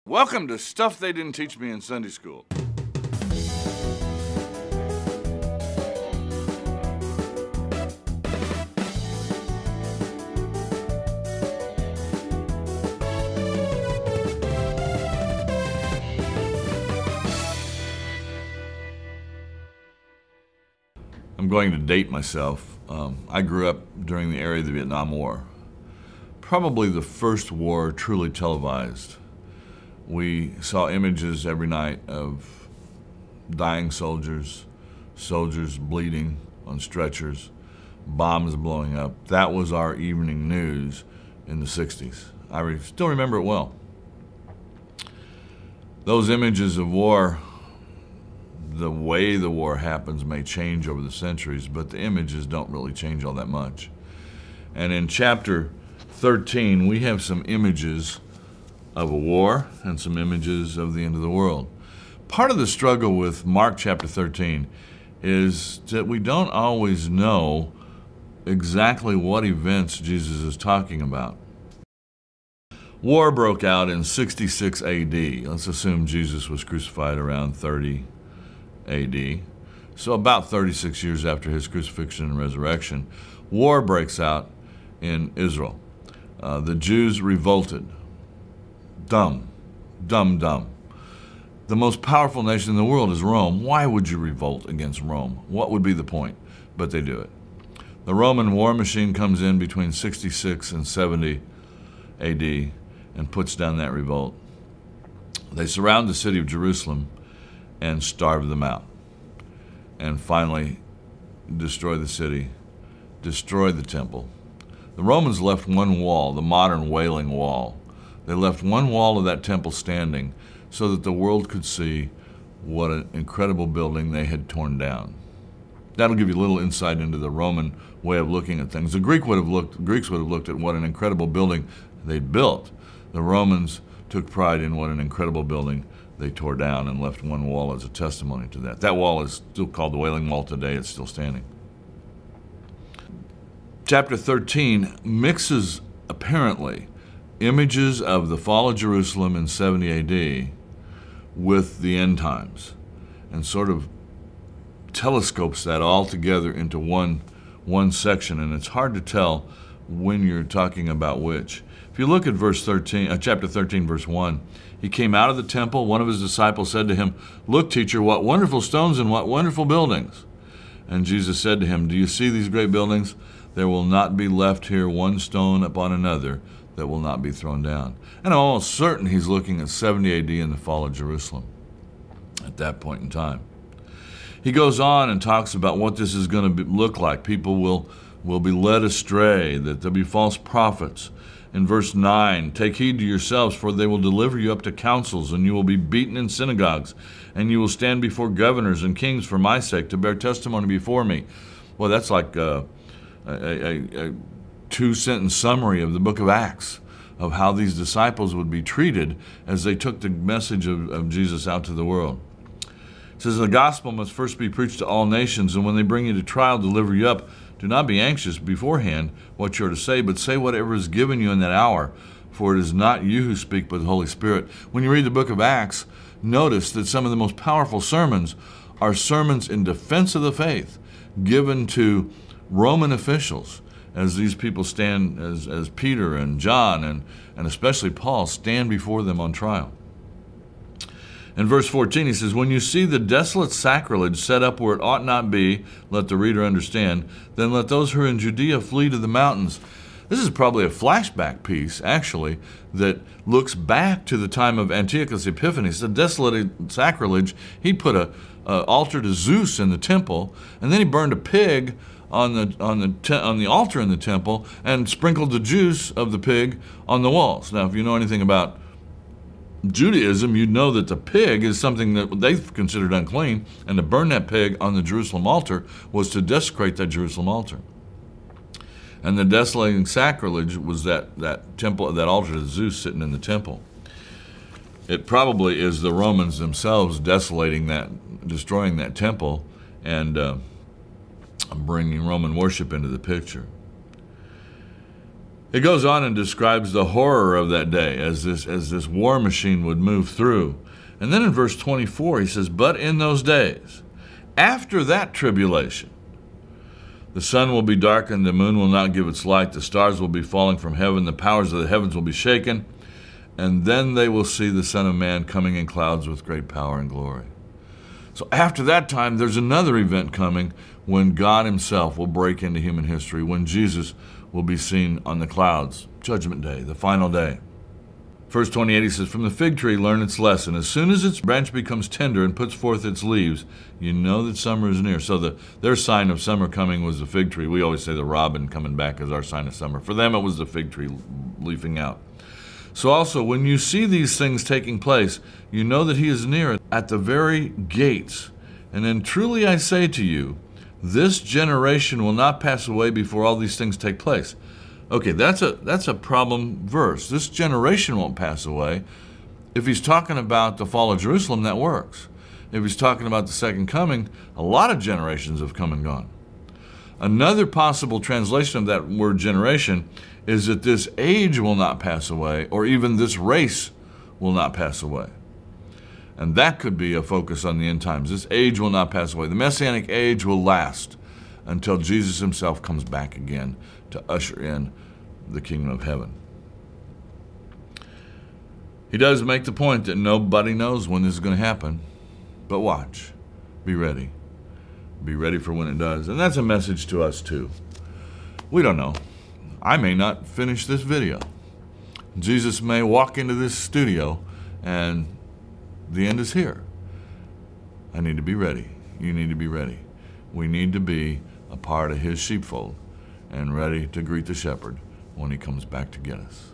Welcome to Stuff They Didn't Teach Me in Sunday School. I'm going to date myself. I grew up during the era of the Vietnam War. Probably the first war truly televised. We saw images every night of dying soldiers, soldiers bleeding on stretchers, bombs blowing up. That was our evening news in the 60s. I still remember it well. Those images of war, the way the war happens may change over the centuries, but the images don't really change all that much. And in chapter 13, we have some images of a war and some images of the end of the world. Part of the struggle with Mark chapter 13 is that we don't always know exactly what events Jesus is talking about. War broke out in 66 AD. Let's assume Jesus was crucified around 30 AD. So about 36 years after his crucifixion and resurrection, war breaks out in Israel. The Jews revolted. Dumb. The most powerful nation in the world is Rome. Why would you revolt against Rome? What would be the point? But they do it. The Roman war machine comes in between 66 and 70 AD and puts down that revolt. They surround the city of Jerusalem and starve them out. And finally destroy the city, destroy the temple. The Romans left one wall, the modern Wailing Wall. They left one wall of that temple standing so that the world could see what an incredible building they had torn down. That'll give you a little insight into the Roman way of looking at things. The Greeks would have looked at what an incredible building they'd built. The Romans took pride in what an incredible building they tore down and left one wall as a testimony to that. That wall is still called the Wailing Wall today. It's still standing. Chapter 13 mixes, apparently, images of the fall of Jerusalem in 70 AD with the end times and sort of telescopes that all together into one section, and it's hard to tell when you're talking about which. If you look at chapter 13, verse 1, he came out of the temple. One of his disciples said to him, "Look, teacher, what wonderful stones and what wonderful buildings." And Jesus said to him, "Do you see these great buildings? There will not be left here one stone upon another that will not be thrown down." And I'm almost certain he's looking at 70 AD and the fall of Jerusalem at that point in time. He goes on and talks about what this is going to look like. People will be led astray, that there'll be false prophets. In verse 9, "Take heed to yourselves, for they will deliver you up to councils, and you will be beaten in synagogues, and you will stand before governors and kings for my sake to bear testimony before me." Well, that's like a two-sentence summary of the book of Acts of how these disciples would be treated as they took the message of Jesus out to the world. It says, "The gospel must first be preached to all nations, and when they bring you to trial, deliver you up. Do not be anxious beforehand what you are to say, but say whatever is given you in that hour, for it is not you who speak, but the Holy Spirit." When you read the book of Acts, notice that some of the most powerful sermons are sermons in defense of the faith given to Roman officials as these people stand, as Peter and John and especially Paul stand before them on trial. In verse 14, he says, "When you see the desolate sacrilege set up where it ought not be, let the reader understand, then let those who are in Judea flee to the mountains." This is probably a flashback piece, actually, that looks back to the time of Antiochus Epiphanes. The desolate sacrilege, he put an altar to Zeus in the temple, and then he burned a pig on the altar in the temple and sprinkled the juice of the pig on the walls. Now, if you know anything about Judaism, you'd know that the pig is something that they considered unclean, and to burn that pig on the Jerusalem altar was to desecrate that Jerusalem altar. And the desolating sacrilege was that temple, that altar to Zeus sitting in the temple. It probably is the Romans themselves desolating that, destroying that temple, and bringing Roman worship into the picture. It goes on and describes the horror of that day as this war machine would move through. And then in verse 24, he says, "But in those days, after that tribulation, the sun will be darkened, the moon will not give its light, the stars will be falling from heaven, the powers of the heavens will be shaken, and then they will see the Son of Man coming in clouds with great power and glory." So after that time, there's another event coming when God himself will break into human history, when Jesus will be seen on the clouds. Judgment Day, the final day. Verse 28, he says, "From the fig tree learn its lesson. As soon as its branch becomes tender and puts forth its leaves, you know that summer is near." So their sign of summer coming was the fig tree. We always say the robin coming back is our sign of summer. For them, it was the fig tree leafing out. So also, when you see these things taking place, you know that he is near, at the very gates. And then truly I say to you, this generation will not pass away before all these things take place. Okay, that's a problem verse. This generation won't pass away. If he's talking about the fall of Jerusalem, that works. If he's talking about the second coming, a lot of generations have come and gone. Another possible translation of that word generation is that this age will not pass away, or even this race will not pass away. And that could be a focus on the end times. This age will not pass away. The Messianic age will last until Jesus himself comes back again to usher in the kingdom of heaven. He does make the point that nobody knows when this is going to happen, but watch. Be ready. Be ready for when it does. And that's a message to us too. We don't know. I may not finish this video. Jesus may walk into this studio and the end is here. I need to be ready. You need to be ready. We need to be a part of his sheepfold and ready to greet the shepherd when he comes back to get us.